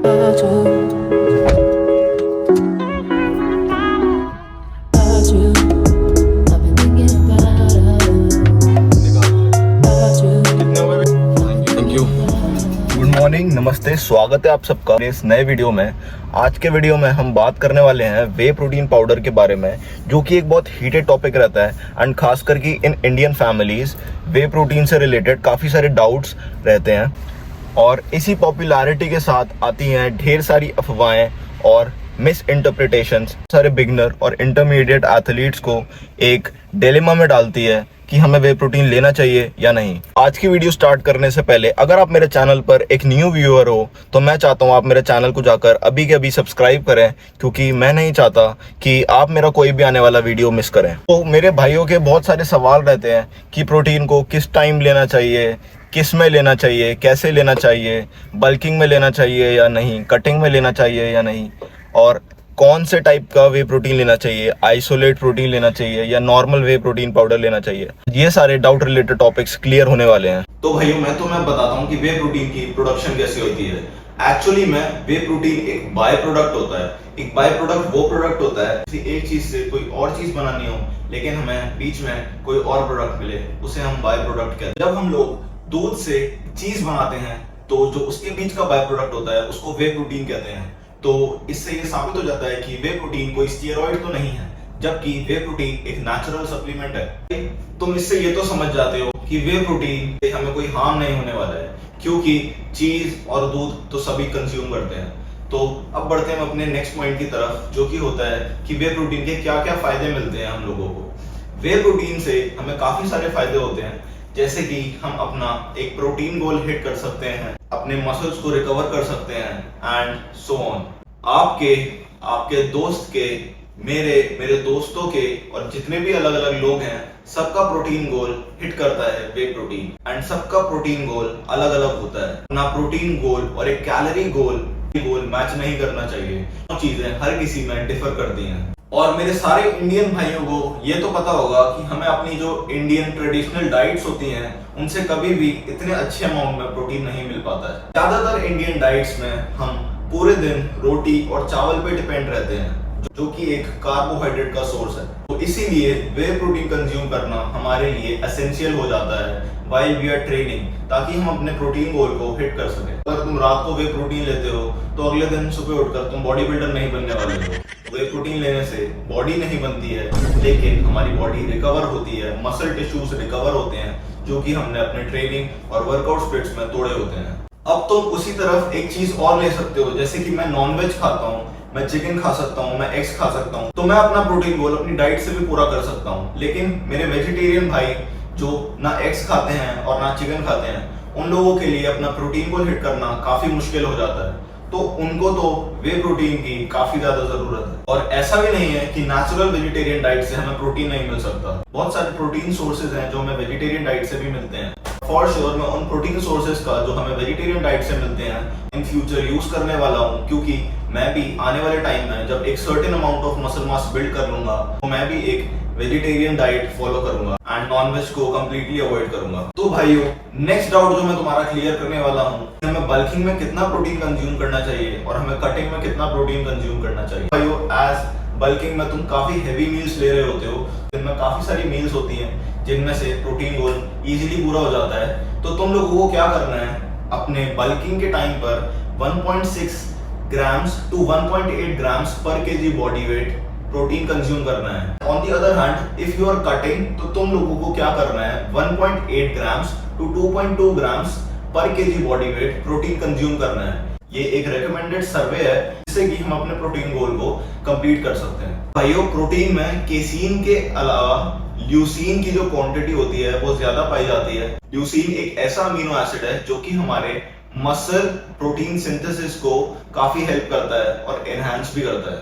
Thank you. Good morning, नमस्ते, स्वागत है आप सबका इस नए वीडियो में। आज के वीडियो में हम बात करने वाले हैं वे प्रोटीन पाउडर के बारे में, जो कि एक बहुत हीटेड टॉपिक रहता है एंड खास करके in Indian families way protein से रिलेटेड काफ़ी सारे डाउट्स रहते हैं और इसी पॉपुलैरिटी के साथ आती हैं ढेर सारी अफवाहें और मिस इंटरप्रिटेशंस। सारे बिगनर और इंटरमीडिएट एथलीट्स को एक डिलेमा में डालती है कि हमें वे प्रोटीन लेना चाहिए या नहीं। आज की वीडियो स्टार्ट करने से पहले अगर आप मेरे चैनल पर एक न्यू व्यूअर हो तो मैं चाहता हूँ आप मेरे चैनल को जाकर अभी के अभी सब्सक्राइब करें, क्योंकि मैं नहीं चाहता कि आप मेरा कोई भी आने वाला वीडियो मिस करें। तो मेरे भाइयों के बहुत सारे सवाल रहते हैं कि प्रोटीन को किस टाइम लेना चाहिए, किस में लेना चाहिए, कैसे लेना चाहिए, बल्किंग में लेना चाहिए या नहीं, कटिंग में लेना चाहिए या नहीं, और कौन से टाइप का वे प्रोटीन लेना चाहिए, आइसोलेट प्रोटीन लेना चाहिए या नॉर्मल वे प्रोटीन पाउडर लेना चाहिए। ये सारे डाउट रिलेटेड टॉपिक्स क्लियर होने वाले हैं। तो भाइयों मैं बताता हूँ कि वे प्रोटीन की प्रोडक्शन कैसे होती है। एक्चुअली में वे प्रोटीन एक बाय प्रोडक्ट होता है। एक बाय प्रोडक्ट वो प्रोडक्ट होता है किसी एक चीज से कोई और चीज बनानी हो लेकिन हमें बीच में कोई और प्रोडक्ट मिले, उसे हम बाय प्रोडक्ट कहते हैं। जब हम लोग दूध से चीज बनाते हैं तो जो उसके बीच का बाय प्रोडक्ट होता है उसको वे प्रोटीन कहते हैं। तो इससे ये साबित हो जाता है कि वे प्रोटीन कोई स्टेरॉइड तो नहीं है, जबकि वे प्रोटीन एक नेचुरल सप्लीमेंट है। तुम इससे ये तो समझ जाते हो कि वे प्रोटीन से हमें कोई हार्म नहीं होने वाला है, क्योंकि चीज और दूध तो सभी कंज्यूम करते हैं। तो अब बढ़ते हैं अपने नेक्स्ट पॉइंट की तरफ, जो कि होता है कि वे प्रोटीन के क्या क्या फायदे मिलते हैं हम लोगों को। वे प्रोटीन से हमें काफी सारे फायदे होते हैं, जैसे कि हम अपना एक प्रोटीन गोल हिट कर सकते हैं, अपने मसल्स को रिकवर कर सकते हैं एंड सो ऑन। आपके दोस्त के, मेरे दोस्तों के और जितने भी अलग अलग लोग हैं, सबका प्रोटीन गोल हिट करता है वे प्रोटीन, एंड सबका प्रोटीन गोल अलग अलग होता है। अपना प्रोटीन गोल और एक कैलोरी गोल मैच नहीं करना चाहिए। चीजें हर किसी में डिफर करती हैं। और मेरे सारे इंडियन भाइयों को ये तो पता होगा कि हमें अपनी जो इंडियन ट्रेडिशनल डाइट्स होती हैं उनसे कभी भी इतने अच्छे अमाउंट में प्रोटीन नहीं मिल पाता है। ज्यादातर इंडियन डाइट्स में हम पूरे दिन रोटी और चावल पे डिपेंड रहते हैं, जो कि एक कार्बोहाइड्रेट का सोर्स है। तो इसीलिए वे प्रोटीन कंज्यूम करना हमारे लिए एसेंशियल हो जाता है व्हाइल वी आर ट्रेनिंग, ताकि हम अपने प्रोटीन गोल को हिट कर सकें। अगर तुम रात को वे प्रोटीन लेते हो तो अगले दिन सुबह उठकर तुम बॉडी बिल्डर नहीं बनने वाले हो। वे प्रोटीन लेने से बॉडी नहीं बनती है, लेकिन हमारी बॉडी रिकवर होती है, मसल टिश्यूज रिकवर होते हैं, जो कि हमने अपने ट्रेनिंग और वर्कआउट स्प्लिट्स में तोड़े होते हैं। अब तुम उसी तरफ एक चीज और ले सकते हो, जैसे कि मैं नॉनवेज खाता हूँ, मैं चिकन खा सकता हूँ, मैं एग्स खा सकता हूँ, तो मैं अपना प्रोटीन गोल अपनी डाइट से भी पूरा कर सकता हूँ। लेकिन मेरे वेजिटेरियन भाई जो ना एग्स खाते हैं और ना चिकन खाते हैं, उन लोगों के लिए अपना प्रोटीन गोल हिट करना काफी मुश्किल हो जाता है। तो उनको तो वे प्रोटीन की काफी ज्यादा जरूरत है। और ऐसा भी नहीं है कि नेचुरल वेजिटेरियन डाइट से हमें प्रोटीन नहीं मिल सकता। बहुत सारे प्रोटीन सोर्सेज हैं जो हमें वेजिटेरियन डाइट से भी मिलते हैं। फॉर श्योर मैं उन प्रोटीन सोर्सेज का जो हमें वेजिटेरियन डाइट से मिलते हैं इन फ्यूचर यूज करने वाला हूँ, क्योंकि मैं भी आने वाले टाइम में जब एक certain amount of muscle mass build कर लूंगा तो मैं भी एक वेजिटेरियन डाइट फॉलो करूंगा एंड नॉनवेज को कंप्लीटली अवॉइड करूंगा। तो भाइयों, नेक्स्ट डाउट जो मैं तुम्हारा क्लियर करने वाला हूँ, हमें बल्किंग में कितना प्रोटीन कंज्यूम करना चाहिए और हमें कटिंग में कितना प्रोटीन कंज्यूम करना चाहिए। भाइयों, एज बल्किंग में तुम काफी हेवी मील्स ले रहे होते हो, जिनमें काफी सारी मील्स होती हैं जिनमें से प्रोटीन गोल इजीली पूरा हो जाता है। तो तुम लोगों को क्या करना है, अपने बल्किंग के टाइम पर 1.6 ग्राम्स टू 1.8 ग्राम्स पर KG body weight protein consume करना है। On the other hand if you are cutting, तो तुम लोगों को क्या करना है, 1.8 ग्राम्स टू 2.2 ग्राम्स पर KG body weight protein consume करना है। ये एक रेकमेंडेड सर्वे है जिससे कि हम अपने प्रोटीन गोल को कंप्लीट कर सकते हैं। भाइयों, प्रोटीन में केसीन के अलावा ल्यूसीन की जो क्वांटिटी होती है वो ज्यादा पाई जाती है। ल्यूसीन एक ऐसा अमीनो एसिड है जो कि हमारे मसल प्रोटीन सिंथेसिस को काफी हेल्प करता है और एनहांस भी करता है।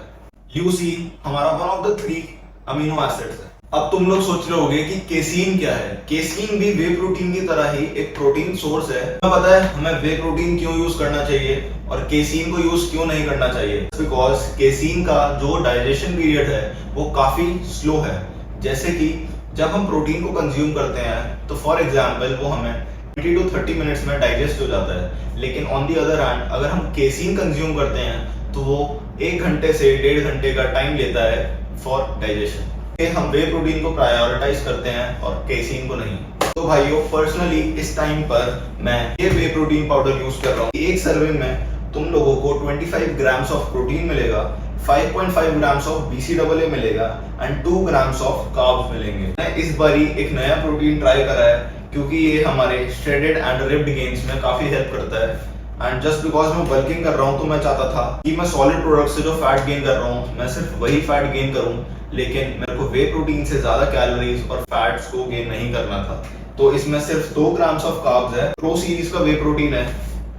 ल्यूसीन हमारा one of the 3 amino acids है। अब तुम लोग सोच रहे होंगे कि केसीन क्या है। केसीन भी वे प्रोटीन की तरह ही एक प्रोटीन सोर्स है। तुम्हें पता है हमें वे प्रोटीन क्यों यूज करना चाहिए और केसीन को यूज क्यों नहीं करना चाहिए? बिकॉज केसीन का जो डाइजेशन पीरियड है वो काफी स्लो है। जैसे कि जब हम प्रोटीन को कंज्यूम करते हैं तो फॉर एग्जाम्पल वो हमें 20 to 30 मिनट्स में डाइजेस्ट हो जाता है। लेकिन ऑन दी अदर हैंड अगर हम केसीन कंज्यूम करते हैं तो वो 1 घंटे से 1.5 घंटे का टाइम लेता है फॉर डाइजेशन। हम वे प्रोटीन को प्रायोरिटाइज करते हैं और केसीन को नहीं। तो भाइयों पर्सनली इस टाइम पर मैं ये वे प्रोटीन पाउडर यूज कर रहा हूँ। एक सर्विंग में तुम लोगों को 25 ग्राम्स ऑफ प्रोटीन मिलेगा, 5.5 ग्राम्स ऑफ BCAA मिलेगा एंड 2 ग्राम्स ऑफ कार्ब्स मिलेंगे। मैं इस बारी एक नया प्रोटीन ट्राई करा है क्योंकि ये हमारे श्रेडेड एंड रिप्ड गेन्स में काफी हेल्प करता है। एंड जस्ट बिकॉज मैं बल्किंग कर रहा हूँ तो मैं चाहता था कि मैं सॉलिड प्रोडक्ट से जो फैट गेन कर रहा हूँ मैं सिर्फ वही फैट गेन करूँ, लेकिन मेरे को वे प्रोटीन से ज्यादा कैलोरीज और फैट्स को गेन नहीं करना था। तो इसमें सिर्फ 2 ग्राम्स ऑफ कार्ब्स है। प्रो सीरीज का वे प्रोटीन है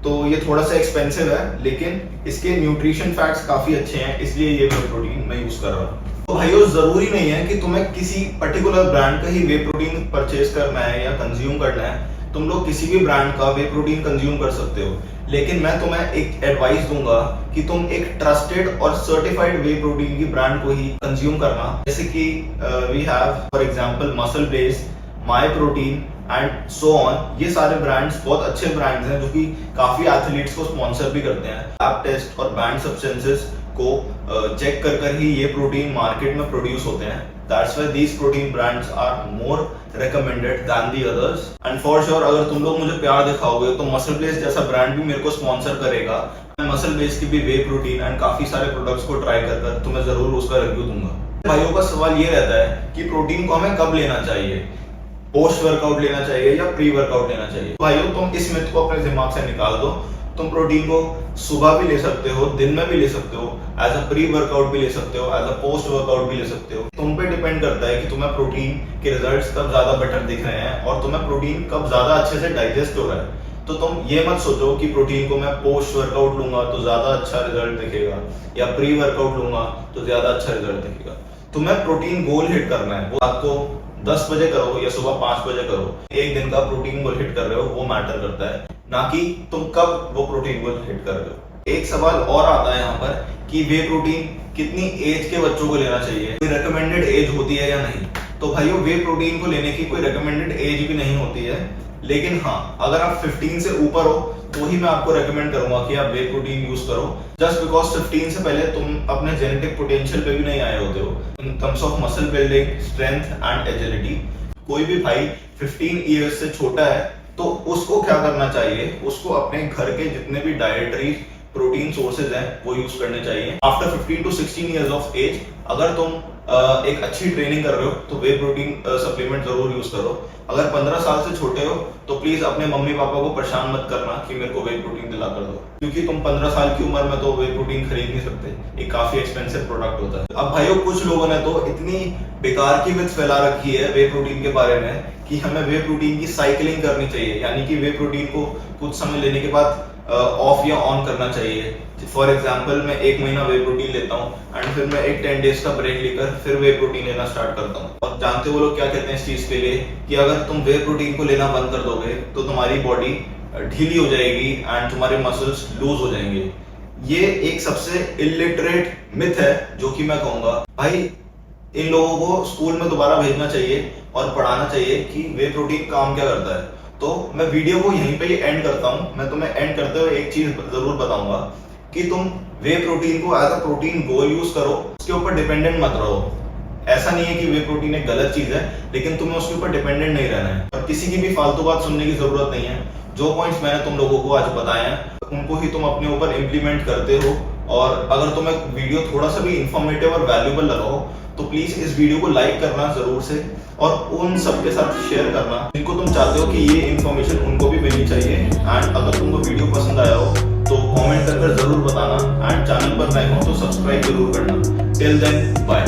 तो ये थोड़ा सा एक्सपेंसिव है, लेकिन इसके न्यूट्रिशन फैक्ट्स काफी अच्छे हैं, इसलिए ये वे प्रोटीन मैं यूज कर रहा हूँ। तो भाइयों जरूरी नहीं है कि तुम्हें किसी पर्टिकुलर ब्रांड का ही वे प्रोटीन परचेज करना है या कंज्यूम करना है। तुम लोग किसी भी ब्रांड का वे प्रोटीन कंज्यूम कर सकते हो, लेकिन मैं तुम्हें एक एडवाइस दूंगा कि तुम एक ट्रस्टेड और सर्टिफाइड वे प्रोटीन की ब्रांड को ही कंज्यूम करना। जैसे कि we have for example muscle base, my protein and so on. ये सारे ब्रांड्स बहुत अच्छे ब्रांड्स हैं जो कि काफी एथलीट्स को स्पॉन्सर भी करते हैं। लैब टेस्ट और बैंड सब्सटेंसेस को चेक कर ही ये प्रोटीन मार्केट में प्रोड्यूस होते हैं। That's why these protein brands are more recommended than the others. And for sure अगर तुम लोग मुझे प्यार दिखाओगे तो मसल बेस जैसा ब्रांड भी मेरे को स्पॉन्सर करेगा। मैं मसल बेस की भी वे प्रोटीन एंड काफी सारे प्रोडक्ट्स को ट्राई कर तुम्हें जरूर उसका रिव्यू दूंगा। भाइयों का सवाल ये रहता है कि प्रोटीन को हमें कब लेना चाहिए, पोस्ट वर्कआउट लेना चाहिए या प्री वर्कआउट लेना चाहिए। भाइयों तुम इस मिथ को अपने दिमाग से निकाल दो। तुम प्रोटीन को सुबह भी ले सकते हो, दिन में भी ले सकते हो, एज अ प्री वर्कआउट भी ले सकते हो, एज अ पोस्ट वर्कआउट भी ले सकते हो। तुम पे डिपेंड करता है कि तुम्हें प्रोटीन के रिजल्ट्स कब ज्यादा बेटर दिख रहे हैं और तुम्हें प्रोटीन कब ज्यादा अच्छे से डाइजेस्ट हो रहा है। तो तुम ये मत सोचो कि प्रोटीन को मैं पोस्ट वर्कआउट लूंगा तो ज्यादा अच्छा रिजल्ट दिखेगा या प्री वर्कआउट लूंगा तो ज्यादा अच्छा रिजल्ट दिखेगा। तुम्हें प्रोटीन गोल हिट करना है, वो आपको 10 बजे करो या सुबह 5 बजे करो, एक दिन का प्रोटीन गोल हिट कर रहे हो वो मैटर करता है, ना कि तुम कब वो प्रोटीन गोल हिट कर रहे हो। एक सवाल और आता है यहाँ पर कि वे प्रोटीन कितनी एज के बच्चों को लेना चाहिए, कोई रिकमेंडेड एज होती है या नहीं। तो भाइयों वे प्रोटीन को लेने की कोई रिकमेंडेड एज भी नहीं होती है, लेकिन हाँ अगर आप 15 से ऊपर हो तो ही मैं आपको रेकमेंड करूंगा कि आप वे प्रोटीन यूज करो। जस्ट बिकॉज 15 से पहले तुम अपने जेनेटिक पोटेंशियल पे भी नहीं आए होते हो in terms of muscle building, strength and agility. कोई भी भाई 15 ईयर्स से छोटा है तो उसको क्या करना चाहिए, उसको अपने घर के जितने भी डाइटरी प्रोटीन सोर्सेज हैं वो यूज करने चाहिए। After 15 to 16 years of age अगर तुम एक अच्छी ट्रेनिंग कर रहे हो तो वे प्रोटीन सप्लीमेंट जरूर यूज करो। अगर 15 साल से छोटे हो तो प्लीज अपने मम्मी पापा को परेशान मत करना कि मेरे को वे प्रोटीन दिला कर दो, क्योंकि तुम 15 साल की उम्र में तो वे प्रोटीन खरीद नहीं सकते, एक काफी एक्सपेंसिव प्रोडक्ट होता है। अब भाइयों कुछ लोगों ने तो इतनी बेकार की मिथ फैला रखी है वे प्रोटीन के बारे में कि हमें वे प्रोटीन की साइकिलिंग करनी चाहिए, यानी कि वे प्रोटीन को कुछ समय लेने के बाद ऑफ या ऑन करना चाहिए। फॉर एग्जाम्पल मैं 1 महीना वे प्रोटीन लेता हूँ एंड फिर मैं एक 10 डेज का ब्रेक लेकर फिर वे प्रोटीन लेना स्टार्ट करता हूँ। और जानते हो वो लोग क्या कहते हैं इस चीज के लिए कि अगर तुम वे प्रोटीन को लेना बंद कर दोगे तो तुम्हारी बॉडी ढीली हो जाएगी एंड तुम्हारे मसल्स लूज हो जाएंगे। ये एक सबसे इलिटरेट मिथ है जो कि मैं कहूंगा भाई इन लोगों को स्कूल में दोबारा भेजना चाहिए और पढ़ाना चाहिए कि वे प्रोटीन काम क्या करता है। तो मैं वीडियो को यहीं पे एंड करता हूं। मैं तुम्हें एंड करते हुए एक चीज जरूर बताऊंगा कि तुम वे प्रोटीन को as a protein goal use करो, उसके ऊपर डिपेंडेंट मत रहो। ऐसा नहीं है कि वे प्रोटीन एक गलत चीज है, लेकिन तुम्हें उसके ऊपर डिपेंडेंट नहीं रहना है और किसी की भी फालतू बात सुनने की जरूरत नहीं है। जो पॉइंट्स मैंने तुम लोगों को आज बताए हैं उनको ही तुम अपने ऊपर इम्प्लीमेंट करते हो। और अगर तुम्हें वीडियो थोड़ा सा भी इंफॉर्मेटिव और वैल्यूएबल लगा हो तो प्लीज इस वीडियो को लाइक करना जरूर से और उन सबके साथ शेयर करना जिनको तुम चाहते हो कि ये इन्फॉर्मेशन उनको भी मिलनी चाहिए। एंड अगर तुमको वीडियो पसंद आया हो तो कमेंट कर जरूर बताना एंड चैनल पर नए हो तो सब्सक्राइब जरूर करना। Till then bye.